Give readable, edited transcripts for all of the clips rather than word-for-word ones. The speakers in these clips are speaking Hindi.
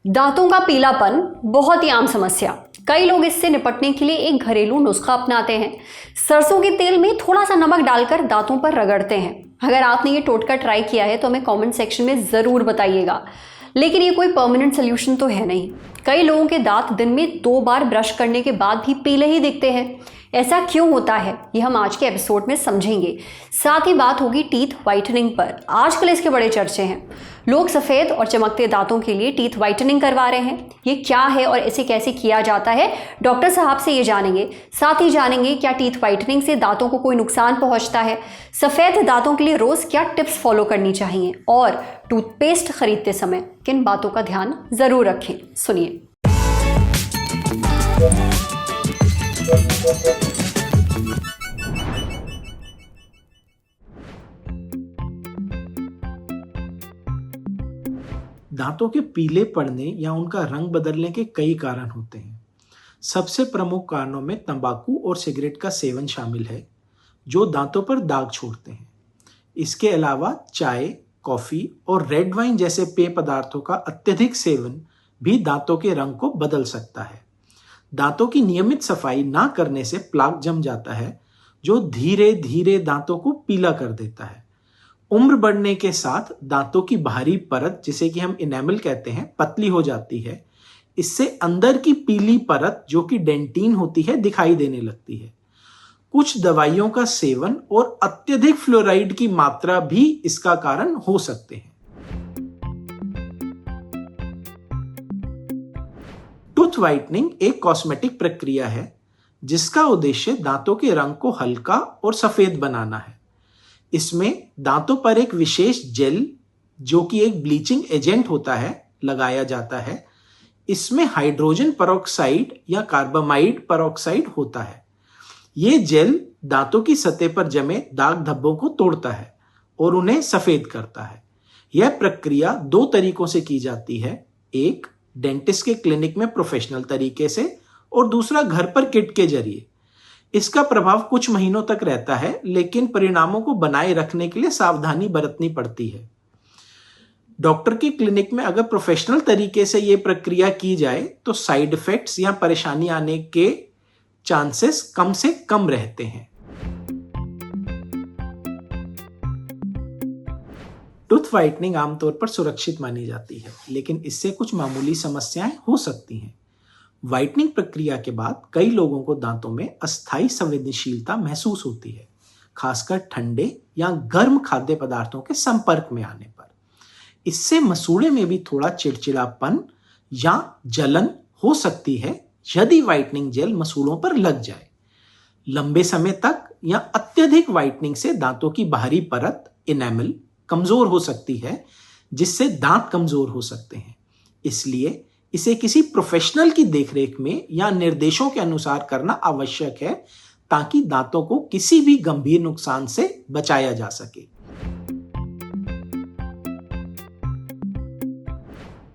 दांतों का पीलापन बहुत ही आम समस्या। कई लोग इससे निपटने के लिए एक घरेलू नुस्खा अपनाते हैं। सरसों के तेल में थोड़ा सा नमक डालकर दांतों पर रगड़ते हैं। अगर आपने ये टोटका ट्राई किया है तो हमें कमेंट सेक्शन में ज़रूर बताइएगा। लेकिन ये कोई परमानेंट सोल्यूशन तो है नहीं। कई लोगों के दांत दिन में 2 बार ब्रश करने के बाद भी पीले ही दिखते हैं। ऐसा क्यों होता है, ये हम आज के एपिसोड में समझेंगे। साथ ही बात होगी टीथ व्हाइटनिंग पर। आजकल इसके बड़े चर्चे हैं। लोग सफ़ेद और चमकते दांतों के लिए टीथ व्हाइटनिंग करवा रहे हैं। ये क्या है और इसे कैसे किया जाता है, डॉक्टर साहब से ये जानेंगे। साथ ही जानेंगे क्या टीथ व्हाइटनिंग से दांतों को कोई नुकसान पहुंचता है, सफ़ेद दांतों के लिए रोज़ क्या टिप्स फॉलो करनी चाहिए और टूथपेस्ट खरीदते समय किन बातों का ध्यान ज़रूर रखें। सुनिए। दांतों के पीले पड़ने या उनका रंग बदलने के कई कारण होते हैं। सबसे प्रमुख कारणों में तंबाकू और सिगरेट का सेवन शामिल है, जो दांतों पर दाग छोड़ते हैं। इसके अलावा चाय, कॉफी और रेड वाइन जैसे पेय पदार्थों का अत्यधिक सेवन भी दांतों के रंग को बदल सकता है। दांतों की नियमित सफाई ना करने से प्लाक जम जाता है, जो धीरे धीरे दांतों को पीला कर देता है। उम्र बढ़ने के साथ दांतों की बाहरी परत, जिसे कि हम इनेमल कहते हैं, पतली हो जाती है। इससे अंदर की पीली परत, जो कि डेंटिन होती है, दिखाई देने लगती है। कुछ दवाइयों का सेवन और अत्यधिक फ्लोराइड की मात्रा भी इसका कारण हो सकते हैं। टूथ व्हाइटनिंग एक कॉस्मेटिक प्रक्रिया है जिसका उद्देश्य दांतों के रंग को हल्का और सफेद बनाना है। इसमें दांतों पर एक विशेष जेल, जो कि एक ब्लीचिंग एजेंट होता है, लगाया जाता है। इसमें हाइड्रोजन पेरोक्साइड या कार्बामाइड पेरोक्साइड होता है। ये जेल दांतों की सतह पर जमे दाग धब्बों को तोड़ता है और उन्हें सफेद करता है। यह प्रक्रिया 2 तरीकों से की जाती है। एक, डेंटिस्ट के क्लिनिक में प्रोफेशनल तरीके से, और दूसरा घर पर किट के जरिए। इसका प्रभाव कुछ महीनों तक रहता है, लेकिन परिणामों को बनाए रखने के लिए सावधानी बरतनी पड़ती है। डॉक्टर की क्लिनिक में अगर प्रोफेशनल तरीके से यह प्रक्रिया की जाए तो साइड इफेक्ट्स या परेशानी आने के चांसेस कम से कम रहते हैं। टूथ व्हाइटनिंग आमतौर पर सुरक्षित मानी जाती है, लेकिन इससे कुछ मामूली समस्याएं हो सकती हैं। व्हाइटनिंग प्रक्रिया के बाद कई लोगों को दांतों में अस्थायी संवेदनशीलता महसूस होती है, खासकर ठंडे या गर्म खाद्य पदार्थों के संपर्क में आने पर। इससे मसूड़े में भी थोड़ा चिड़चिड़ापन या जलन हो सकती है यदि व्हाइटनिंग जेल मसूड़ों पर लग जाए। लंबे समय तक या अत्यधिक व्हाइटनिंग से दांतों की बाहरी परत, इनेमल, कमजोर हो सकती है, जिससे दांत कमजोर हो सकते हैं। इसलिए इसे किसी प्रोफेशनल की देखरेख में या निर्देशों के अनुसार करना आवश्यक है, ताकि दांतों को किसी भी गंभीर नुकसान से बचाया जा सके।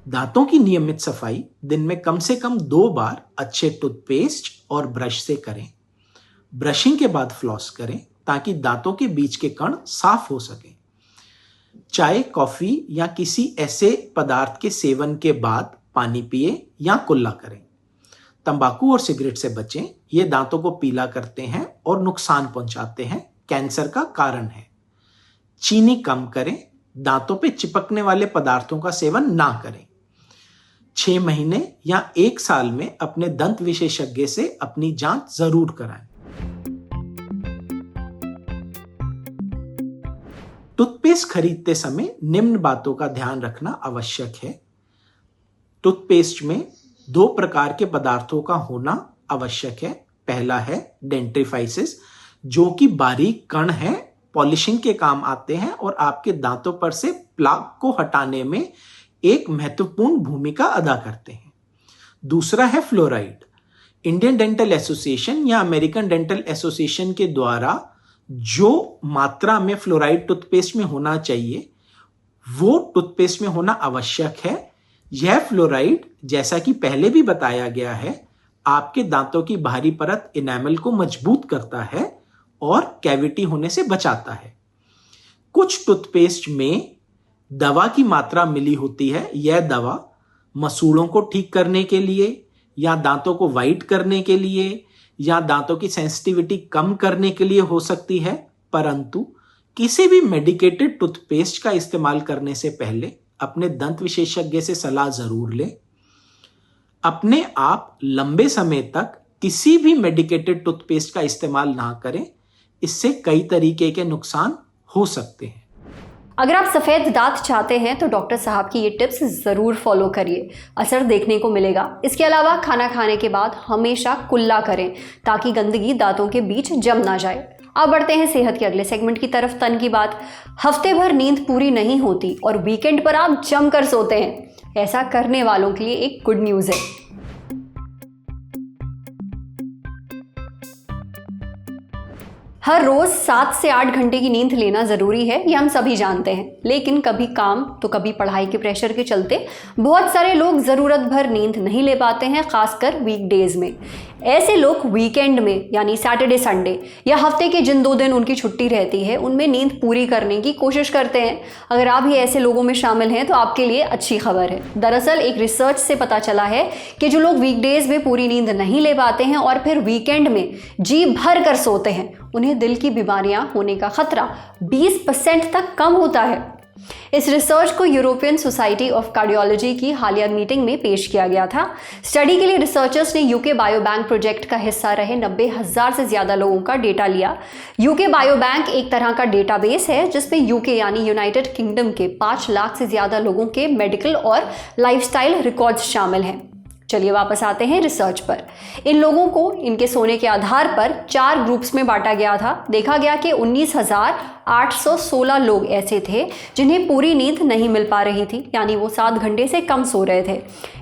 दांतों की नियमित सफाई दिन में कम से कम 2 बार अच्छे टूथपेस्ट और ब्रश से करें। ब्रशिंग के बाद फ्लॉस करें ताकि दांतों के बीच के कण साफ हो सकें। चाय, कॉफी या किसी ऐसे पदार्थ के सेवन के बाद पानी पिए या कुल्ला करें। तंबाकू और सिगरेट से बचें। ये दांतों को पीला करते हैं और नुकसान पहुंचाते हैं, कैंसर का कारण है। चीनी कम करें। दांतों पे चिपकने वाले पदार्थों का सेवन ना करें। 6 महीने या 1 साल में अपने दंत विशेषज्ञ से अपनी जांच जरूर कराएं। टूथपेस्ट खरीदते समय निम्न बातों का ध्यान रखना आवश्यक है। टूथपेस्ट में 2 प्रकार के पदार्थों का होना आवश्यक है। पहला है डेंटिफाइसिस, जो कि बारीक कण है, पॉलिशिंग के काम आते हैं और आपके दांतों पर से प्लाक को हटाने में एक महत्वपूर्ण भूमिका अदा करते हैं। दूसरा है फ्लोराइड। इंडियन डेंटल एसोसिएशन या अमेरिकन डेंटल एसोसिएशन के द्वारा जो मात्रा में फ्लोराइड टूथपेस्ट में होना चाहिए, वो टूथपेस्ट में होना आवश्यक है। यह फ्लोराइड, जैसा कि पहले भी बताया गया है, आपके दांतों की बाहरी परत, इनेमल, को मजबूत करता है और कैविटी होने से बचाता है। कुछ टूथपेस्ट में दवा की मात्रा मिली होती है। यह दवा मसूड़ों को ठीक करने के लिए या दांतों को वाइट करने के लिए या दांतों की सेंसिटिविटी कम करने के लिए हो सकती है, परंतु किसी भी मेडिकेटेड टूथपेस्ट का इस्तेमाल करने से पहले अपने दंत विशेषज्ञ से सलाह जरूर लें। अपने आप लंबे समय तक किसी भी मेडिकेटेड टूथपेस्ट का इस्तेमाल ना करें, इससे कई तरीके के नुकसान हो सकते हैं। अगर आप सफ़ेद दांत चाहते हैं तो डॉक्टर साहब की ये टिप्स ज़रूर फॉलो करिए, असर देखने को मिलेगा। इसके अलावा खाना खाने के बाद हमेशा कुल्ला करें ताकि गंदगी दांतों के बीच जम ना जाए। अब बढ़ते हैं सेहत के अगले सेगमेंट की तरफ। तन की बात। हफ्ते भर नींद पूरी नहीं होती और वीकेंड पर आप जमकर सोते हैं। ऐसा करने वालों के लिए एक गुड न्यूज़ है। हर रोज 7 से 8 घंटे की नींद लेना जरूरी है, ये हम सभी जानते हैं। लेकिन कभी काम तो कभी पढ़ाई के प्रेशर के चलते बहुत सारे लोग जरूरत भर नींद नहीं ले पाते हैं, खासकर वीकडेज में। ऐसे लोग वीकेंड में यानी सैटरडे संडे या हफ्ते के जिन 2 दिन उनकी छुट्टी रहती है उनमें नींद पूरी करने की कोशिश करते हैं। अगर आप भी ऐसे लोगों में शामिल हैं तो आपके लिए अच्छी खबर है। दरअसल एक रिसर्च से पता चला है कि जो लोग वीकडेज में पूरी नींद नहीं ले पाते हैं और फिर वीकेंड में जी भर कर सोते हैं, उन्हें दिल की बीमारियां होने का खतरा 20% तक कम होता है। इस रिसर्च को यूरोपियन सोसाइटी ऑफ कार्डियोलॉजी की हालिया मीटिंग में पेश किया गया था। स्टडी के लिए रिसर्चर्स ने यूके बायोबैंक प्रोजेक्ट का हिस्सा रहे 90,000 से ज्यादा लोगों का डेटा लिया। यूके बायोबैंक एक तरह का डेटाबेस है जिसमें यूके यानी यूनाइटेड किंगडम के 5 लाख से ज्यादा लोगों के मेडिकल और लाइफस्टाइल रिकॉर्ड्स शामिल हैं। चलिए वापस आते हैं रिसर्च पर। इन लोगों को इनके सोने के आधार पर 4 ग्रुप्स में बांटा गया था। देखा गया कि 19,816 लोग ऐसे थे जिन्हें पूरी नींद नहीं मिल पा रही थी, यानी वो 7 घंटे से कम सो रहे थे।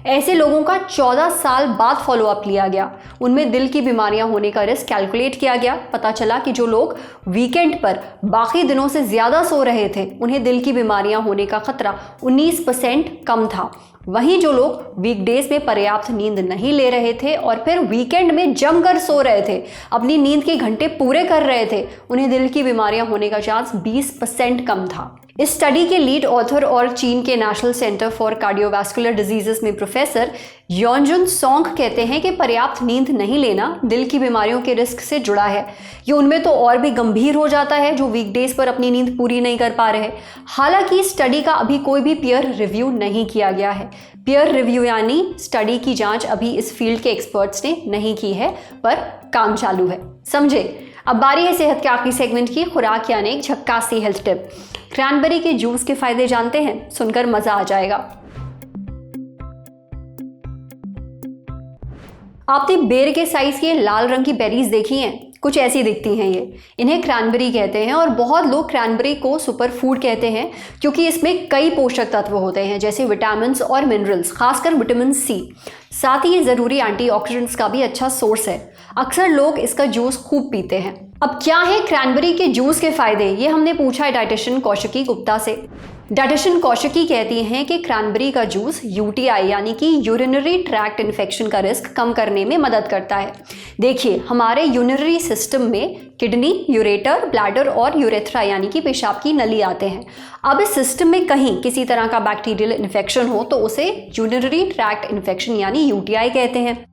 ऐसे लोगों का 14 साल बाद फॉलोअप लिया गया। उनमें दिल की बीमारियां होने का रिस्क कैलकुलेट किया गया। पता चला कि जो लोग वीकेंड पर बाकी दिनों से ज्यादा सो रहे थे उन्हें दिल की बीमारियां होने का खतरा 19% कम था। वहीं जो लोग वीकडेज में पर्याप्त नींद नहीं ले रहे थे और फिर वीकेंड में जमकर सो रहे थे, अपनी नींद के घंटे पूरे कर रहे थे, उन्हें दिल की बीमारियां होने का चांस 20% कम था। इस स्टडी के लीड ऑथर और चीन के national centre for cardiovascular diseases में प्रोफेसर योंजुन सोंग कहते हैं कि पर्याप्त नींद नहीं लेना दिल की बीमारियों के रिस्क से जुड़ा है। ये उनमें तो और भी गंभीर हो जाता है जो वीकडेज पर अपनी नींद पूरी नहीं कर पा रहे। हालांकि स्टडी का अभी कोई भी पीयर रिव्यू नहीं किया गया है। पीयर रिव्यू यानी स्टडी की जांच अभी इस फील्ड के एक्सपर्ट्स ने नहीं की है, पर काम चालू है। समझे। अब बारी है सेहत के आखिरी सेगमेंट की, खुराक यानी एक झक्कास सी हेल्थ टिप। क्रैनबेरी के जूस के फायदे जानते हैं? सुनकर मजा आ जाएगा। आपने बेर के साइज की लाल रंग की बेरीज देखी हैं? कुछ ऐसी दिखती हैं ये। इन्हें क्रैनबेरी कहते हैं और बहुत लोग क्रैनबेरी को सुपर फूड कहते हैं क्योंकि इसमें कई पोषक तत्व होते हैं जैसे विटामिन्स और मिनरल्स, खासकर विटामिन सी। साथ ही ये ज़रूरी एंटीऑक्सीडेंट्स का भी अच्छा सोर्स है। अक्सर लोग इसका जूस खूब पीते हैं। अब क्या है क्रैनबेरी के जूस के फायदे, ये हमने पूछा है डाइटिशियन कौशिकी गुप्ता से। डाइटिशियन कौशिकी कहती हैं कि क्रैनबेरी का जूस यूटीआई यानी कि यूरिनरी ट्रैक्ट इन्फेक्शन का रिस्क कम करने में मदद करता है। देखिए, हमारे यूरिनरी सिस्टम में किडनी, यूरेटर, ब्लैडर और यूरेथ्रा यानी कि पेशाब की नली आते हैं। अब इस सिस्टम में कहीं किसी तरह का बैक्टीरियल इन्फेक्शन हो तो उसे यूरिनरी ट्रैक्ट इन्फेक्शन यानी यूटीआई कहते हैं।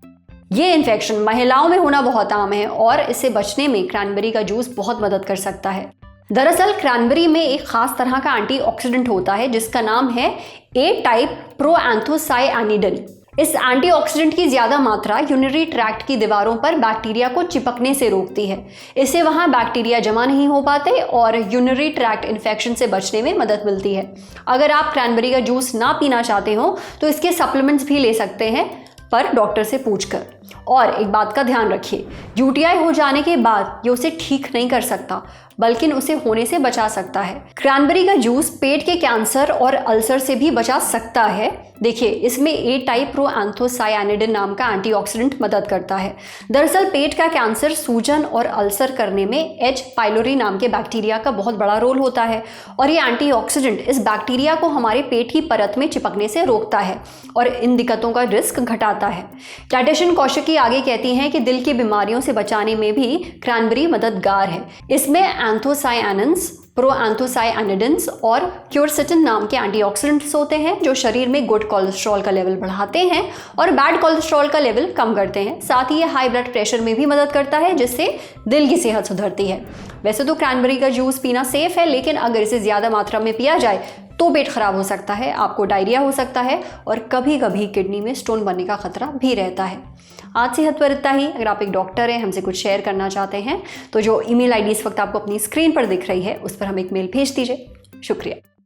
ये इन्फेक्शन महिलाओं में होना बहुत आम है और इससे बचने में क्रैनबेरी का जूस बहुत मदद कर सकता है। दरअसल क्रैनबेरी में एक खास तरह का एंटीऑक्सीडेंट होता है जिसका नाम है ए टाइप प्रोएंथोसाइएनिडिन। इस एंटीऑक्सीडेंट की ज्यादा मात्रा यूरिनरी ट्रैक्ट की दीवारों पर बैक्टीरिया को चिपकने से रोकती है। इससे वहां बैक्टीरिया जमा नहीं हो पाते और यूरिनरी ट्रैक्ट इन्फेक्शन से बचने में मदद मिलती है। अगर आप क्रैनबेरी का जूस ना पीना चाहते हो तो इसके सप्लीमेंट्स भी ले सकते हैं, पर डॉक्टर से पूछकर। और एक बात का ध्यान रखिए, यूटीआई हो जाने के बाद ये उसे ठीक नहीं कर सकता बल्कि उसे होने से बचा सकता है। क्रैनबेरी का जूस पेट के कैंसर और अल्सर से भी बचा सकता है। देखिए, इसमें ए टाइप प्रोएंथोसाइएनिडिन नाम का एंटीऑक्सीडेंट मदद करता है। दरअसल पेट का कैंसर, सूजन और अल्सर करने में एच पाइलोरी नाम के बैक्टीरिया का बहुत बड़ा रोल होता है और ये एंटीऑक्सीडेंट इस बैक्टीरिया को हमारे पेट की परत में चिपकने से रोकता है और इन दिक्कतों का रिस्क घटाता है। डाइटिशियन कौशिकी आगे कहती हैं कि दिल की बीमारियों से बचाने में भी क्रैनबेरी मददगार है। इसमें एंथोसाइएनिन्स प्रोएंथोसायनिडिन्स और क्यूरसेटिन नाम के एंटीऑक्सीडेंट्स होते हैं जो शरीर में गुड कोलेस्ट्रॉल का लेवल बढ़ाते हैं और बैड कोलेस्ट्रॉल का लेवल कम करते हैं। साथ ही ये हाई ब्लड प्रेशर में भी मदद करता है, जिससे दिल की सेहत सुधरती है। वैसे तो क्रैनबेरी का जूस पीना सेफ है, लेकिन अगर इसे ज़्यादा मात्रा में पिया जाए तो पेट खराब हो सकता है, आपको डायरिया हो सकता है और कभी कभी किडनी में स्टोन बनने का खतरा भी रहता है। आज सेहत पर इतना ही। अगर आप एक डॉक्टर हैं, हमसे कुछ शेयर करना चाहते हैं तो जो ईमेल आईडी इस वक्त आपको अपनी स्क्रीन पर दिख रही है उस पर हमें एक मेल भेज दीजिए। शुक्रिया।